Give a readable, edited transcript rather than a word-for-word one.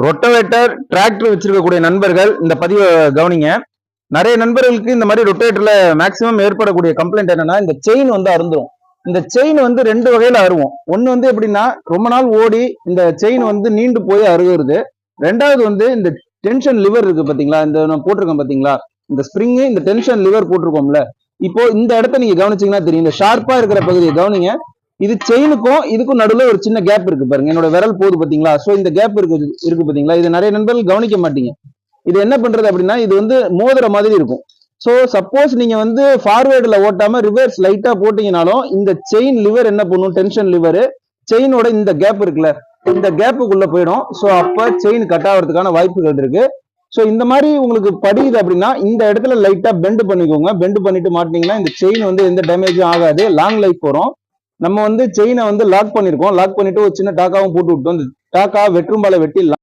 Rotavator tractor வச்சிருக்கக்கூடிய நண்பர்கள் இந்த பதிவை கவனிங்க. நிறைய நண்பர்களுக்கு இந்த மாதிரி ரொட்டவேட்டர்ல மேக்சிமம் ஏற்படக்கூடிய கம்ப்ளைண்ட் என்னன்னா, இந்த செயின் வந்து அறுந்துரும். இந்த செயின் வந்து ரெண்டு வகையில அறுவோம். ஒன்னு வந்து எப்படின்னா, ரொம்ப நாள் ஓடி இந்த செயின் வந்து நீண்டு போய் அறுகுறது. ரெண்டாவது வந்து இந்த டென்ஷன் லிவர் இருக்கு பாத்தீங்களா, இந்த நான் போட்டிருக்கேன் பாத்தீங்களா, இந்த ஸ்ப்ரிங் இந்த டென்ஷன் லிவர் போட்டிருக்கோம்ல, இப்போ இந்த இடத்த நீங்க கவனிச்சீங்கன்னா தெரியும். இந்த ஷார்ப்பா இருக்கிற பகுதியை கவனிங்க. இது செயினுக்கும் இதுக்கும் நடுவுல ஒரு சின்ன கேப் இருக்கு பாருங்க. என்னோட விரல் போகுது பாத்தீங்களா, சோ இந்த கேப் இருக்கு பாத்தீங்களா. இது நிறைய நண்பர்கள் கவனிக்க மாட்டீங்க. இது என்ன பண்றது அப்படின்னா, இது வந்து மோதிர மாதிரி இருக்கும். சோ சப்போஸ் நீங்க வந்து ஃபார்வேர்டுல ஓட்டாம ரிவர்ஸ் லைட்டா போட்டீங்கனாலும் இந்த செயின் லிவர் என்ன பண்ணும், டென்ஷன் லிவர் செயினோட இந்த கேப் இருக்குல்ல, இந்த கேப்புக்குள்ள போயிடும். சோ அப்ப செயின் கட் ஆகிறதுக்கான வாய்ப்புகள் இருக்கு. சோ இந்த மாதிரி உங்களுக்கு படியுது அப்படின்னா இந்த இடத்துல லைட்டா பெண்ட் பண்ணிக்கோங்க. பெண்ட் பண்ணிட்டு மாட்டீங்கன்னா இந்த செயின் வந்து எந்த டேமேஜும் ஆகாது, லாங் லைஃப் வரும். நம்ம வந்து செயினை வந்து லாக் பண்ணிருக்கோம். லாக் பண்ணிட்டு ஒரு சின்ன டாக்காவும் போட்டு விட்டோம். இந்த டாக்கா வெற்றும்பாலை வெட்டிடலாம்.